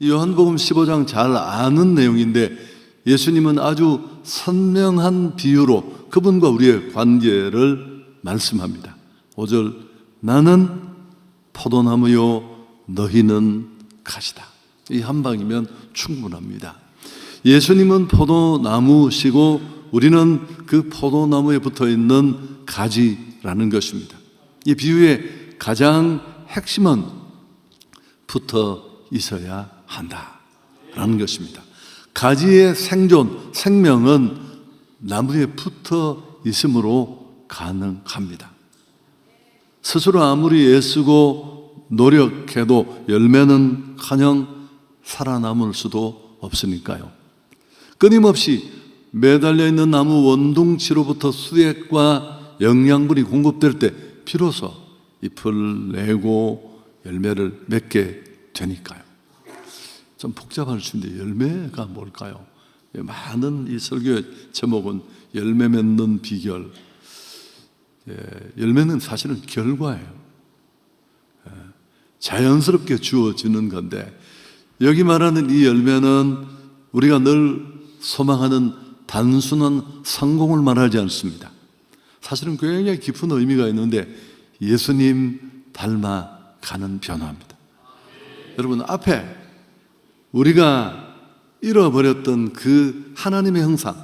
요한복음 15장 잘 아는 내용인데 예수님은 아주 선명한 비유로 그분과 우리의 관계를 말씀합니다. 5절, 나는 포도나무요 너희는 가지다. 이 한 방이면 충분합니다. 예수님은 포도나무시고 우리는 그 포도나무에 붙어있는 가지라는 것입니다. 이 비유의 가장 핵심은 붙어 있어야 한다라는 것입니다. 가지의 생존, 생명은 나무에 붙어 있음으로 가능합니다. 스스로 아무리 애쓰고 노력해도 열매는커녕 살아남을 수도 없으니까요. 끊임없이 매달려 있는 나무 원둥치로부터 수액과 영양분이 공급될 때 비로소 잎을 내고 열매를 맺게 되니까요. 좀 복잡할 수 있는데 열매가 뭘까요? 많은 이 설교의 제목은 열매 맺는 비결. 열매는 사실은 결과예요. 자연스럽게 주어지는 건데 여기 말하는 이 열매는 우리가 늘 소망하는 단순한 성공을 말하지 않습니다. 사실은 굉장히 깊은 의미가 있는데 예수님 닮아가는 변화입니다. 여러분, 앞에 우리가 잃어버렸던 그 하나님의 형상,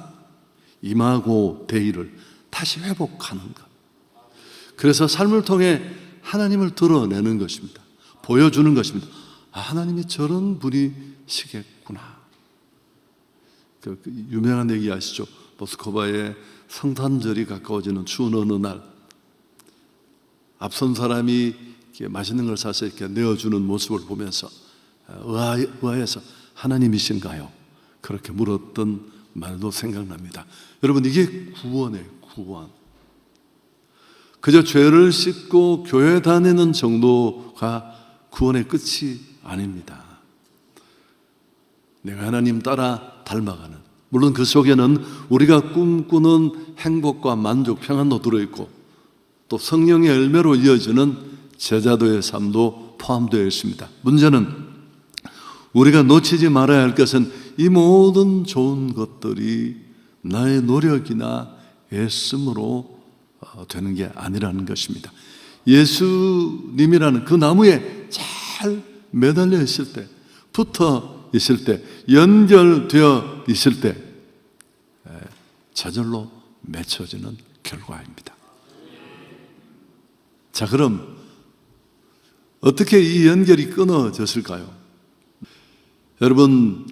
임하고 대의를 다시 회복하는 것. 그래서 삶을 통해 하나님을 드러내는 것입니다. 보여주는 것입니다. 아, 하나님이 저런 분이시겠구나. 그 유명한 얘기 아시죠? 모스크바에 성탄절이 가까워지는 추운 어느 날 앞선 사람이 맛있는 걸 사서 이렇게 내어주는 모습을 보면서 의아해서 하나님이신가요? 그렇게 물었던 말도 생각납니다. 여러분, 이게 구원이에요. 구원. 그저 죄를 씻고 교회 다니는 정도가 구원의 끝이 아닙니다. 내가 하나님 따라 닮아가는, 물론 그 속에는 우리가 꿈꾸는 행복과 만족, 평안도 들어있고 또 성령의 열매로 이어지는 제자도의 삶도 포함되어 있습니다. 문제는 우리가 놓치지 말아야 할 것은 이 모든 좋은 것들이 나의 노력이나 애씀으로 되는 게 아니라는 것입니다. 예수님이라는 그 나무에 잘 매달려 있을 때, 붙어 있을 때, 연결되어 있을 때 저절로 맺혀지는 결과입니다. 자, 그럼 어떻게 이 연결이 끊어졌을까요? 여러분,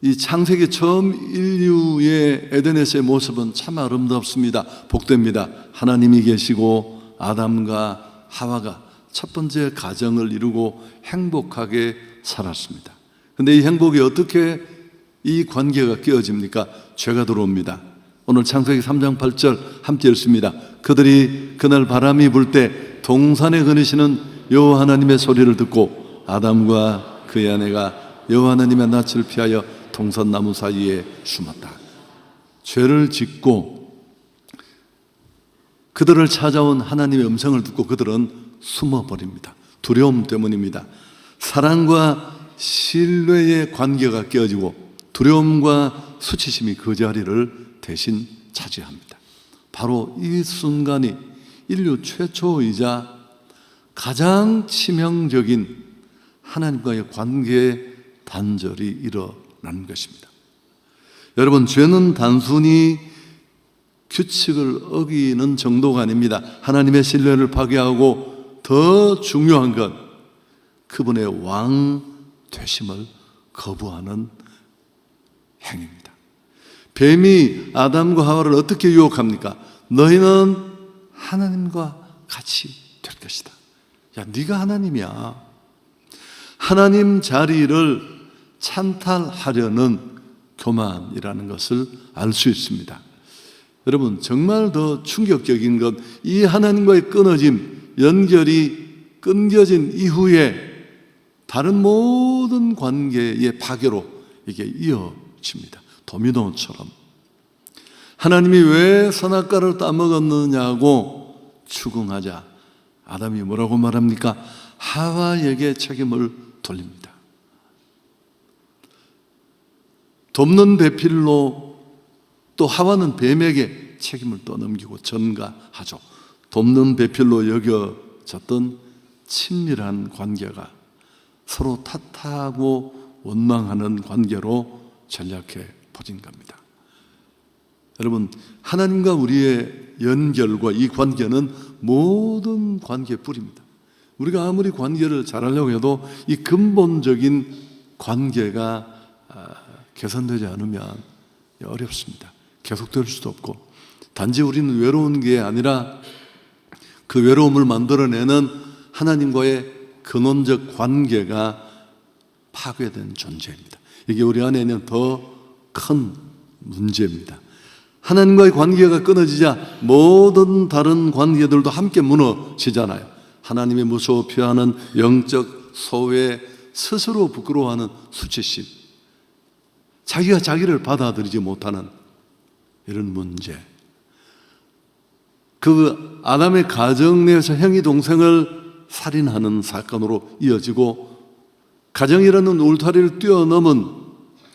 이 창세기 처음 인류의 에덴에서의 모습은 참 아름답습니다. 복됩니다. 하나님이 계시고 아담과 하와가 첫 번째 가정을 이루고 행복하게 살았습니다. 그런데 이 행복이 어떻게 이 관계가 깨어집니까? 죄가 들어옵니다. 오늘 창세기 3장 8절 함께 읽습니다. 그들이 그날 바람이 불 때 동산에 거니시는 여호와 하나님의 소리를 듣고 아담과 그의 아내가 여호와 하나님의 낯을 피하여 동산나무 사이에 숨었다. 죄를 짓고 그들을 찾아온 하나님의 음성을 듣고 그들은 숨어버립니다. 두려움 때문입니다. 사랑과 신뢰의 관계가 깨어지고 두려움과 수치심이 그 자리를 대신 차지합니다. 바로 이 순간이 인류 최초이자 가장 치명적인 하나님과의 관계의 단절이 일어나는 것입니다. 여러분, 죄는 단순히 규칙을 어기는 정도가 아닙니다. 하나님의 신뢰를 파괴하고 더 중요한 건 그분의 왕 되심을 거부하는 행위입니다. 뱀이 아담과 하와를 어떻게 유혹합니까? 너희는 하나님과 같이 될 것이다. 야, 네가 하나님이야. 하나님 자리를 찬탈하려는 교만이라는 것을 알 수 있습니다. 여러분, 정말 더 충격적인 건 이 하나님과의 끊어짐, 연결이 끊겨진 이후에 다른 모든 관계의 파괴로 이게 이어집니다. 도미노처럼. 하나님이 왜 선악과를 따먹었느냐고 추궁하자 아담이 뭐라고 말합니까? 하와에게 책임을 돌립니다. 돕는 배필로 또 하와는 뱀에게 책임을 떠넘기고 전가하죠. 돕는 배필로 여겨졌던 친밀한 관계가 서로 탓하고 원망하는 관계로 전락해 퍼진 겁니다. 여러분, 하나님과 우리의 연결과 이 관계는 모든 관계의 뿌리입니다. 우리가 아무리 관계를 잘하려고 해도 이 근본적인 관계가 개선되지 않으면 어렵습니다. 계속될 수도 없고, 단지 우리는 외로운 게 아니라 그 외로움을 만들어내는 하나님과의 근원적 관계가 파괴된 존재입니다. 이게 우리 안에 있는 더 큰 문제입니다. 하나님과의 관계가 끊어지자 모든 다른 관계들도 함께 무너지잖아요. 하나님이 무서워 표하는 영적 소외, 스스로 부끄러워하는 수치심, 자기가 자기를 받아들이지 못하는 이런 문제, 그 아담의 가정 내에서 형이 동생을 살인하는 사건으로 이어지고, 가정이라는 울타리를 뛰어넘은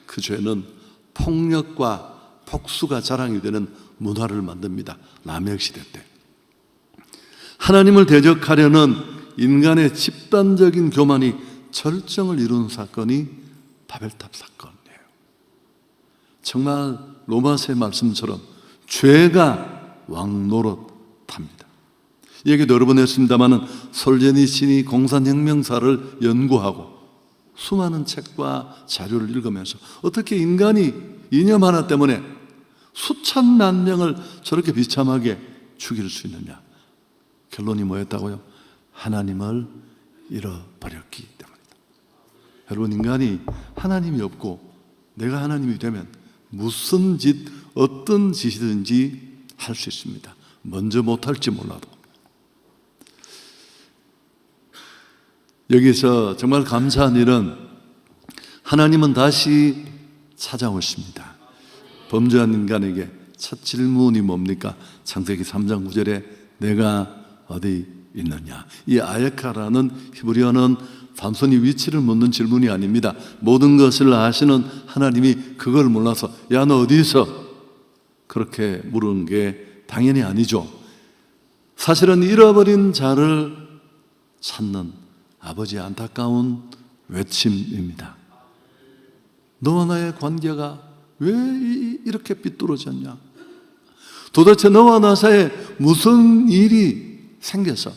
그 죄는 폭력과 폭수가 자랑이 되는 문화를 만듭니다. 남역시대 때 하나님을 대적하려는 인간의 집단적인 교만이 절정을 이룬 사건이 바벨탑 사건이에요. 정말 로마서의 말씀처럼 죄가 왕노릇합니다. 얘기도 여러 번 했습니다마는 솔제니친이 공산혁명사를 연구하고 수많은 책과 자료를 읽으면서 어떻게 인간이 이념 하나 때문에 수천만 명을 저렇게 비참하게 죽일 수 있느냐. 결론이 뭐였다고요? 하나님을 잃어버렸기 때문이다. 여러분, 인간이 하나님이 없고 내가 하나님이 되면 무슨 짓, 어떤 짓이든지 할 수 있습니다. 먼저 못할지 몰라도. 여기서 정말 감사한 일은 하나님은 다시 찾아오십니다. 범죄한 인간에게 첫 질문이 뭡니까? 창세기 3장 9절에 내가 어디 있느냐. 이 아예카라는 히브리어는 단순히 위치를 묻는 질문이 아닙니다. 모든 것을 아시는 하나님이 그걸 몰라서 야, 너 어디 있어? 그렇게 물은 게 당연히 아니죠. 사실은 잃어버린 자를 찾는 아버지의 안타까운 외침입니다. 너와 나의 관계가 왜 이렇게 삐뚤어졌냐? 도대체 너와 나 사이에 무슨 일이 생겨서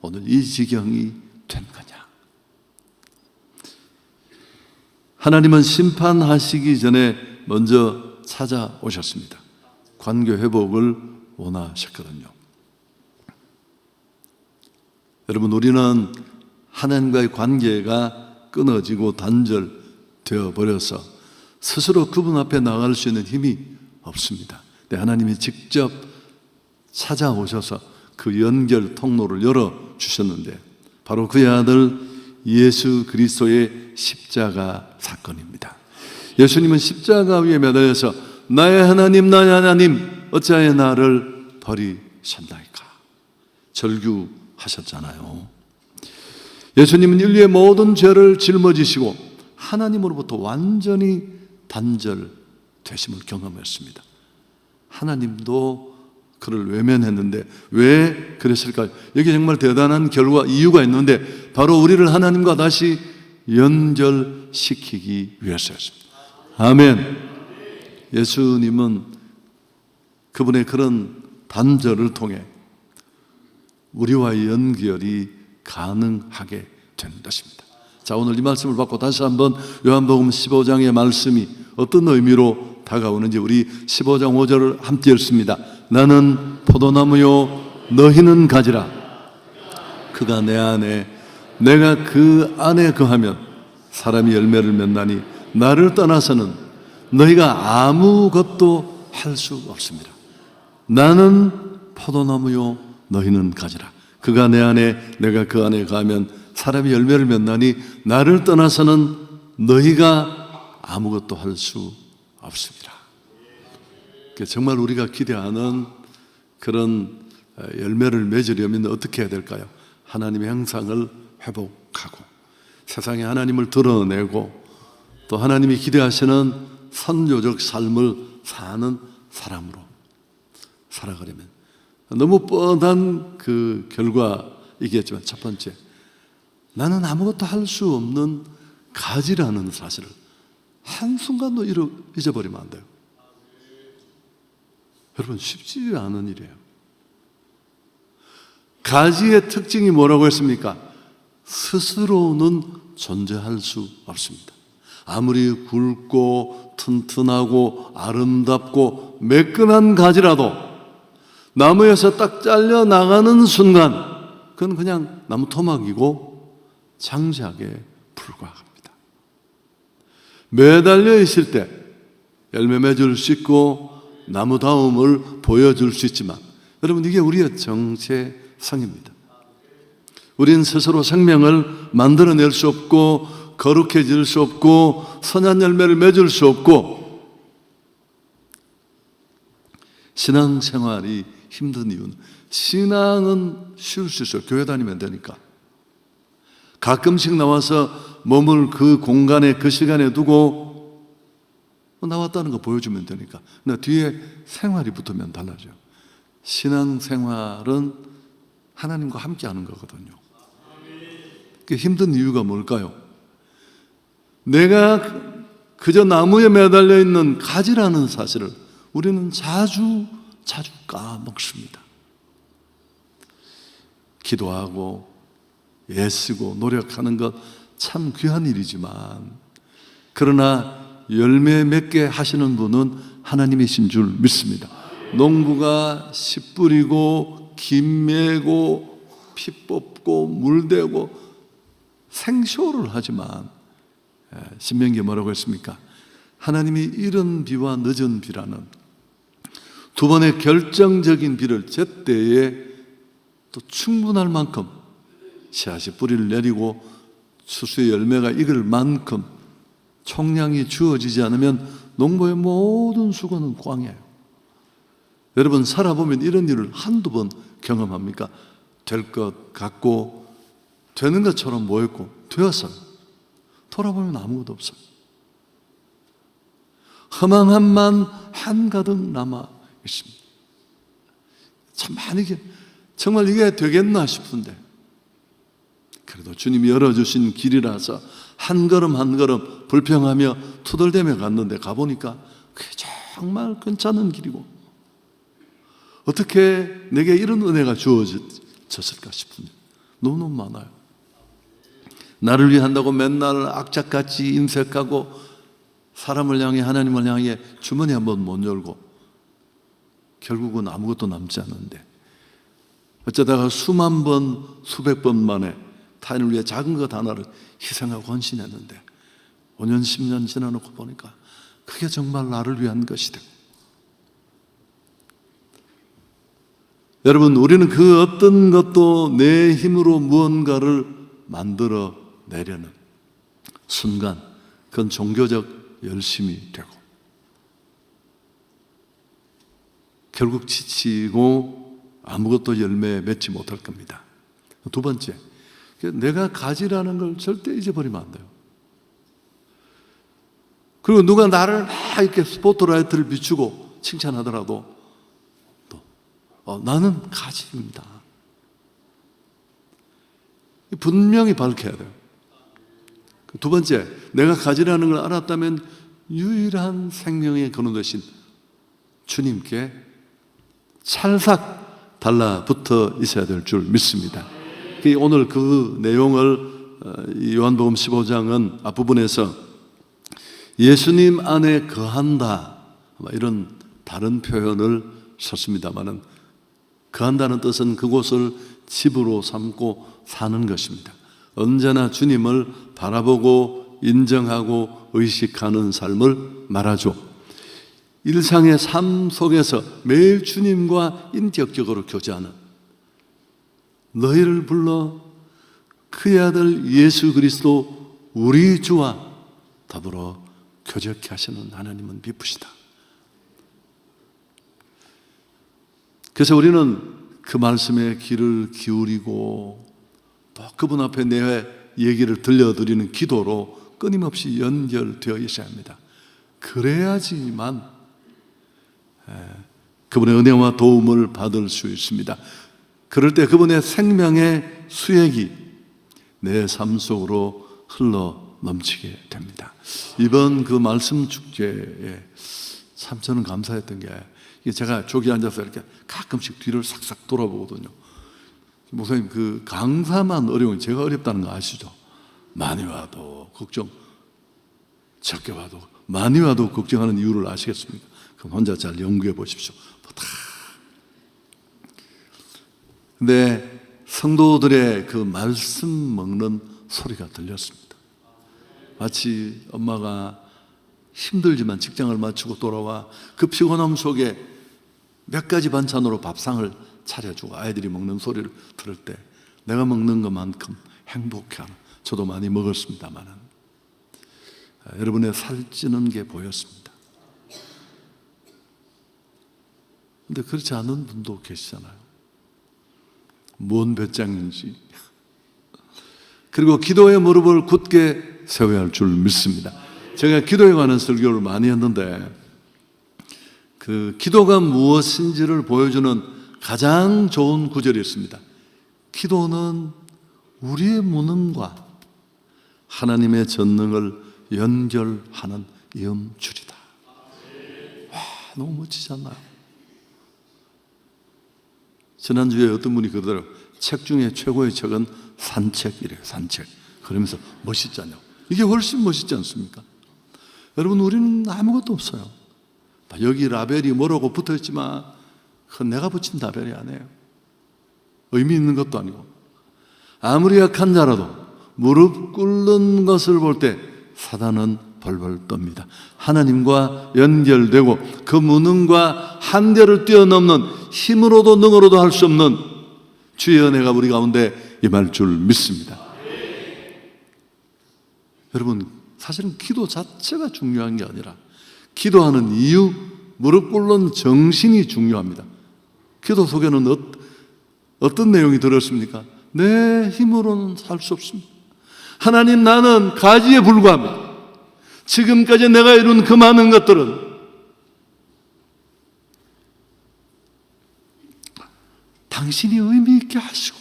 오늘 이 지경이 된 거냐? 하나님은 심판하시기 전에 먼저 찾아오셨습니다. 관계 회복을 원하셨거든요. 여러분, 우리는 하나님과의 관계가 끊어지고 단절되어 버려서 스스로 그분 앞에 나갈 수 있는 힘이 없습니다. 근데 하나님이 직접 찾아오셔서 그 연결 통로를 열어주셨는데 바로 그의 아들 예수 그리스도의 십자가 사건입니다. 예수님은 십자가 위에 매달려서 나의 하나님, 나의 하나님, 어찌하여 나를 버리셨나이까 절규하셨잖아요. 예수님은 인류의 모든 죄를 짊어지시고 하나님으로부터 완전히 단절되심을 경험했습니다. 하나님도 그를 외면했는데 왜 그랬을까요? 여기 정말 대단한 결과, 이유가 있는데 바로 우리를 하나님과 다시 연결시키기 위해서였습니다. 아멘. 예수님은 그분의 그런 단절을 통해 우리와의 연결이 가능하게 된 것입니다. 자, 오늘 이 말씀을 받고 다시 한번 요한복음 15장의 말씀이 어떤 의미로 다가오는지 우리 15장 5절을 함께 읽습니다. 나는 포도나무요 너희는 가지라. 그가 내 안에 내가 그 안에 거하면 사람이 열매를 맺나니 나를 떠나서는 너희가 아무것도 할 수 없습니다. 나는 포도나무요 너희는 가지라. 그가 내 안에 내가 그 안에 거하면 사람이 열매를 맺나니 나를 떠나서는 너희가 아무것도 할 수 없습니다. 정말 우리가 기대하는 그런 열매를 맺으려면 어떻게 해야 될까요? 하나님의 형상을 회복하고 세상에 하나님을 드러내고 또 하나님이 기대하시는 선조적 삶을 사는 사람으로 살아가려면 너무 뻔한 그 결과이겠지만, 첫 번째, 나는 아무것도 할 수 없는 가지라는 사실을 한순간도 잊어버리면 안 돼요. 여러분, 쉽지 않은 일이에요. 가지의 특징이 뭐라고 했습니까? 스스로는 존재할 수 없습니다. 아무리 굵고 튼튼하고 아름답고 매끈한 가지라도 나무에서 딱 잘려 나가는 순간 그건 그냥 나무 토막이고 장작에 불과합니다. 매달려 있을 때 열매 맺을 수 있고 나무다움을 보여줄 수 있지만, 여러분, 이게 우리의 정체성입니다. 우리는 스스로 생명을 만들어낼 수 없고 거룩해질 수 없고 선한 열매를 맺을 수 없고, 신앙생활이 힘든 이유는, 신앙은 쉬울 수 있어요. 교회 다니면 되니까. 가끔씩 나와서 몸을 그 공간에 그 시간에 두고 나왔다는 거 보여주면 되니까. 근데 뒤에 생활이 붙으면 달라져요. 신앙생활은 하나님과 함께 하는 거거든요. 힘든 이유가 뭘까요? 내가 그저 나무에 매달려 있는 가지라는 사실을 우리는 자주 까먹습니다. 기도하고 애쓰고 노력하는 것 참 귀한 일이지만, 그러나 열매 맺게 하시는 분은 하나님이신 줄 믿습니다. 농부가 씨 뿌리고 김 메고 피 뽑고 물 대고 생쇼를 하지만, 신명기에 뭐라고 했습니까? 하나님이 이른 비와 늦은 비라는 두 번의 결정적인 비를 제때에 또 충분할 만큼 씨앗이 뿌리를 내리고 수수의 열매가 익을 만큼 총량이 주어지지 않으면 농부의 모든 수고는 꽝이에요. 여러분, 살아보면 이런 일을 한두 번 경험합니까? 될 것 같고 되는 것처럼 보였고 되었어요. 돌아보면 아무것도 없어요. 허망함만 한가득 남아 있습니다. 참, 정말 이게 되겠나 싶은데, 그래도 주님이 열어주신 길이라서 한 걸음 한 걸음 불평하며 투덜대며 갔는데, 가보니까 그게 정말 괜찮은 길이고, 어떻게 내게 이런 은혜가 주어졌을까 싶은데 너무너무 많아요. 나를 위해 한다고 맨날 악착같이 인색하고 사람을 향해, 하나님을 향해 주머니 한번 못 열고 결국은 아무것도 남지 않는데, 어쩌다가 수만 번, 수백 번 만에 타인을 위해 작은 것 하나를 희생하고 헌신했는데 5년, 10년 지나놓고 보니까 그게 정말 나를 위한 것이 되고, 여러분, 우리는 그 어떤 것도 내 힘으로 무언가를 만들어 내려는 순간 그건 종교적 열심이 되고 결국 지치고 아무것도 열매 맺지 못할 겁니다. 두 번째, 내가 가지라는 걸 절대 잊어버리면 안 돼요. 그리고 누가 나를 막 이렇게 스포트라이트를 비추고 칭찬하더라도 나는 가지입니다. 분명히 밝혀야 돼요. 두 번째, 내가 가지라는 걸 알았다면 유일한 생명의 근원 되신 주님께 찰싹 달라붙어 있어야 될 줄 믿습니다. 오늘 그 내용을 요한복음 15장은 앞부분에서 예수님 안에 거한다, 이런 다른 표현을 썼습니다만은, 거한다는 뜻은 그곳을 집으로 삼고 사는 것입니다. 언제나 주님을 바라보고 인정하고 의식하는 삶을 말하죠. 일상의 삶 속에서 매일 주님과 인격적으로 교제하는, 너희를 불러 그의 아들 예수 그리스도 우리 주와 더불어 교제케 하시는 하나님은 미쁘시다. 그래서 우리는 그 말씀에 귀를 기울이고 또 그분 앞에 내 얘기를 들려드리는 기도로 끊임없이 연결되어 있어야 합니다. 그래야지만 그분의 은혜와 도움을 받을 수 있습니다. 그럴 때 그분의 생명의 수액이 내 삶 속으로 흘러 넘치게 됩니다. 이번 그 말씀 축제에 참 저는 감사했던 게, 제가 저기 앉아서 이렇게 가끔씩 뒤를 싹싹 돌아보거든요. 목사님, 그 강사만 어려운, 제가 어렵다는 거 아시죠? 많이 와도 걱정, 적게 와도 많이 와도 걱정하는 이유를 아시겠습니까? 그럼 혼자 잘 연구해 보십시오. 근데 성도들의 그 말씀 먹는 소리가 들렸습니다. 마치 엄마가 힘들지만 직장을 마치고 돌아와 그 피곤함 속에 몇 가지 반찬으로 밥상을 차려주고 아이들이 먹는 소리를 들을 때 내가 먹는 것만큼 행복해하는, 저도 많이 먹었습니다만 여러분의 살찌는 게 보였습니다. 근데 그렇지 않은 분도 계시잖아요. 뭔 배짱인지. 그리고 기도의 무릎을 굳게 세워야 할 줄 믿습니다. 제가 기도에 관한 설교를 많이 했는데, 그 기도가 무엇인지를 보여주는 가장 좋은 구절이 있습니다. 기도는 우리의 무능과 하나님의 전능을 연결하는 염줄이다. 와, 너무 멋지지 않나요? 지난주에 어떤 분이 그러더라고요. 책 중에 최고의 책은 산책이래요. 산책. 그러면서 멋있잖아요. 이게 훨씬 멋있지 않습니까? 여러분, 우리는 아무것도 없어요. 여기 라벨이 뭐라고 붙어있지만 그건 내가 붙인 라벨이 아니에요. 의미 있는 것도 아니고. 아무리 약한 자라도 무릎 꿇는 것을 볼 때 사단은 벌벌 떱니다. 하나님과 연결되고 그 무능과 한계를 뛰어넘는, 힘으로도 능으로도 할 수 없는 주의 은혜가 우리 가운데 임할 줄 믿습니다. 여러분, 사실은 기도 자체가 중요한 게 아니라 기도하는 이유, 무릎 꿇는 정신이 중요합니다. 기도 속에는 어떤 내용이 들었습니까? 내 힘으로는 살 수 없습니다. 하나님, 나는 가지에 불과합니다. 지금까지 내가 이룬 그 많은 것들은 당신이 의미 있게 하시고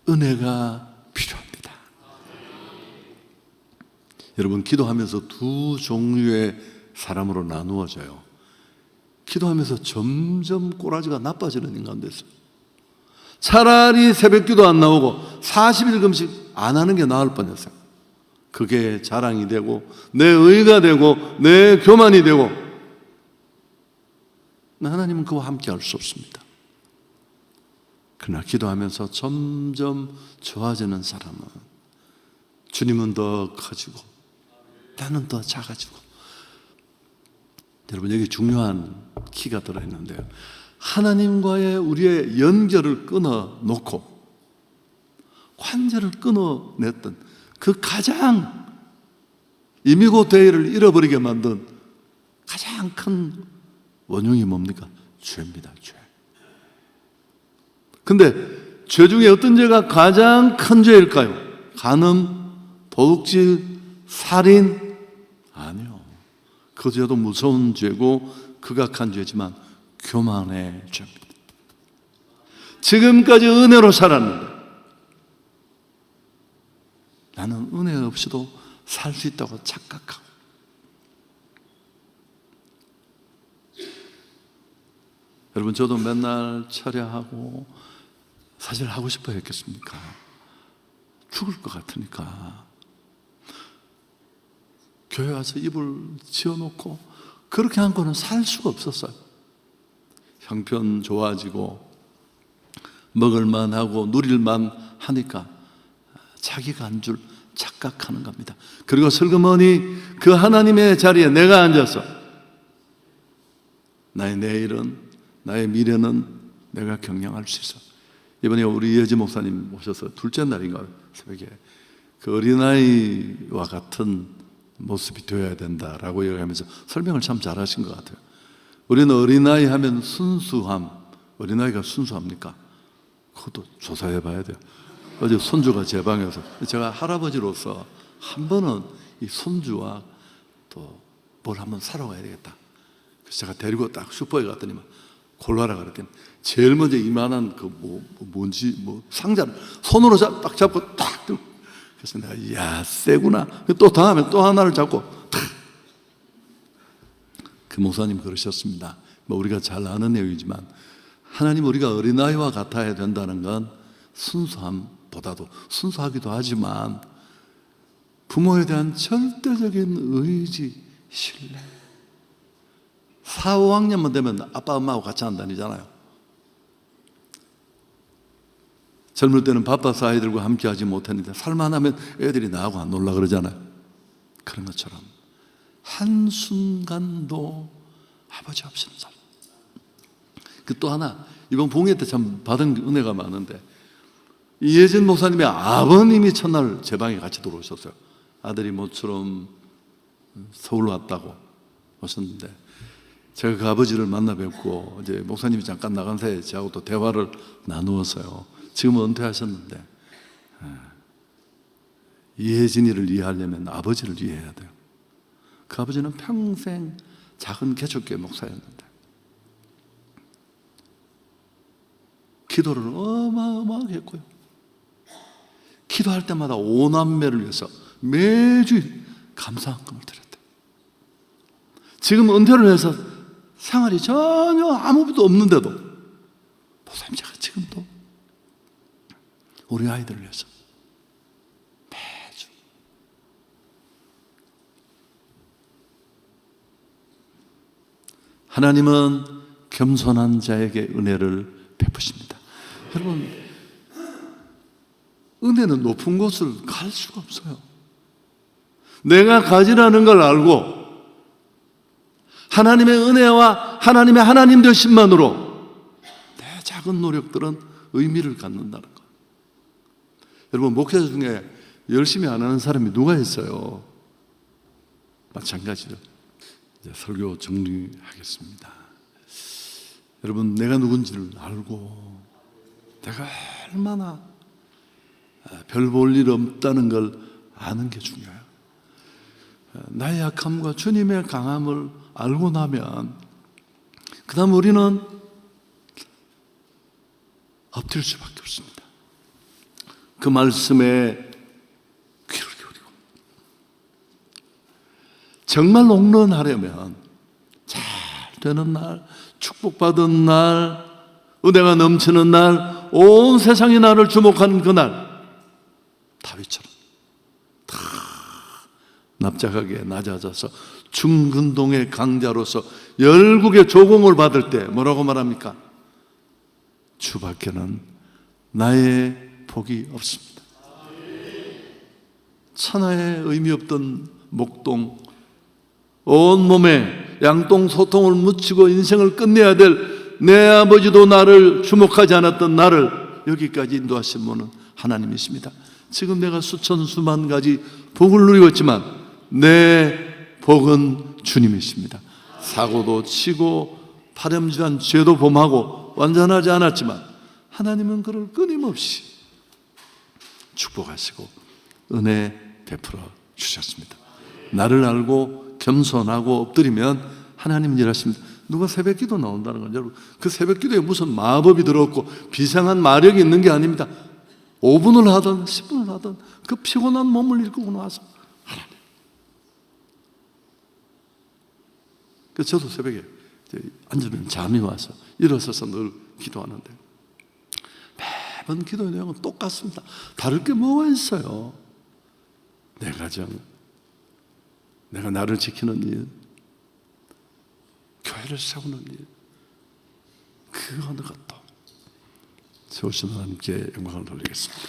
은혜가 필요합니다. 여러분, 기도하면서 두 종류의 사람으로 나누어져요. 기도하면서 점점 꼬라지가 나빠지는 인간도 있어요. 차라리 새벽기도 안 나오고 40일 금식 안 하는 게 나을 뻔했어요. 그게 자랑이 되고 내 의가 되고 내 교만이 되고, 하나님은 그와 함께 할 수 없습니다. 그러나 기도하면서 점점 좋아지는 사람은 주님은 더 커지고 나는 더 작아지고. 여러분, 여기 중요한 키가 들어있는데요, 하나님과의 우리의 연결을 끊어놓고 관절을 끊어냈던 그 가장 임의고 대의를 잃어버리게 만든 가장 큰 원흉이 뭡니까? 죄입니다. 죄. 근데 죄 중에 어떤 죄가 가장 큰 죄일까요? 간음, 도둑질, 살인? 아니요. 그 죄도 무서운 죄고 극악한 죄지만 교만의 죄입니다. 지금까지 은혜로 살았는데 나는 은혜 없이도 살 수 있다고 착각하고, 여러분, 저도 맨날 철야하고 사실 하고 싶어 했겠습니까? 죽을 것 같으니까 교회 와서 이불 지어놓고 그렇게 않고는 살 수가 없었어요. 형편 좋아지고 먹을만 하고 누릴만 하니까 자기가 한 줄 착각하는 겁니다. 그리고 슬그머니 그 하나님의 자리에 내가 앉아서 나의 내일은, 나의 미래는 내가 경영할 수 있어. 이번에 우리 예지 목사님 오셔서 둘째 날인가 새벽에 그 어린아이와 같은 모습이 되어야 된다라고 얘기하면서 설명을 참 잘하신 것 같아요. 우리는 어린아이 하면 순수함, 어린아이가 순수합니까? 그것도 조사해 봐야 돼요. 어제 손주가 제 방에서, 제가 할아버지로서 한 번은 이 손주와 또 뭘 한번 사러 가야 되겠다. 그래서 제가 데리고 딱 슈퍼에 갔더니만 골라라 그랬더니 제일 먼저 이만한 상자를 손으로 딱 잡고 딱 들고, 그래서 내가 이야 세구나. 또 다음에 또 하나를 잡고 탁. 그 목사님 그러셨습니다. 우리가 잘 아는 내용이지만 하나님 우리가 어린아이와 같아야 된다는 건 순수함보다도 순수하기도 하지만 부모에 대한 절대적인 의지, 신뢰. 4, 5학년만 되면 아빠 엄마하고 같이 안 다니잖아요. 젊을 때는 바빠서 아이들과 함께 하지 못했는데 살만하면 애들이 나하고 안 놀라 그러잖아요. 그런 것처럼 한순간도 아버지 없이는 삶. 그 또 하나, 이번 봉회 때 참 받은 은혜가 많은데 이혜진 목사님의 아버님이 첫날 제 방에 같이 들어오셨어요. 아들이 모처럼 서울 왔다고 오셨는데 제가 그 아버지를 만나 뵙고 이제 목사님이 잠깐 나간 사이에 저하고 또 대화를 나누었어요. 지금은 은퇴하셨는데 이혜진이를 이해하려면 아버지를 이해해야 돼요. 그 아버지는 평생 작은 개척교회 목사였는데 기도를 어마어마하게 했고요. 기도할 때마다 5남매를 위해서 매주 감사한금을 드렸대요. 지금 은퇴를 해서 생활이 전혀 아무것도 없는데도 목사님 제가 지금도 우리 아이들을 위해서 매주 하나님은 겸손한 자에게 은혜를 베푸십니다. 여러분 은혜는 높은 곳을 갈 수가 없어요. 내가 가지라는 걸 알고 하나님의 은혜와 하나님의 하나님 되심만으로 내 작은 노력들은 의미를 갖는다는 것. 여러분 목회자 중에 열심히 안 하는 사람이 누가 있어요? 마찬가지죠. 이제 설교 정리하겠습니다. 여러분 내가 누군지를 알고 내가 얼마나 별 볼 일 없다는 걸 아는 게 중요해요. 나의 약함과 주님의 강함을 알고 나면 그 다음 우리는 엎드릴 수밖에 없습니다. 그 말씀에 귀를 기울이고 정말 옥론하려면 잘 되는 날, 축복받은 날, 은혜가 넘치는 날, 온 세상이 나를 주목하는 그날 다윗처럼 다 납작하게 낮아져서 중근동의 강자로서 열국의 조공을 받을 때 뭐라고 말합니까? 주밖에는 나의 복이 없습니다. 천하에 의미 없던 목동, 온몸에 양동 소통을 묻히고 인생을 끝내야 될 내 아버지도 나를 주목하지 않았던 나를 여기까지 인도하신 분은 하나님이십니다. 지금 내가 수천 수만 가지 복을 누리고 있지만 내 복은 주님이십니다. 사고도 치고 파렴치한 죄도 범하고 완전하지 않았지만 하나님은 그를 끊임없이 축복하시고 은혜 베풀어 주셨습니다. 나를 알고 겸손하고 엎드리면 하나님은 일하십니다. 누가 새벽기도 나온다는 건 여러분 그 새벽기도에 무슨 마법이 들어있고 비상한 마력이 있는 게 아닙니다. 5분을 하든 10분을 하든 그 피곤한 몸을 일구고 나와서 하나님. 그래서 저도 새벽에 앉으면 잠이 와서 일어서서 늘 기도하는데 매번 기도의 내용은 똑같습니다. 다를 게 뭐가 있어요? 내 가정, 내가 나를 지키는 일, 교회를 세우는 일, 그 어느 것도 세우신 하나님께 영광을 돌리겠습니다.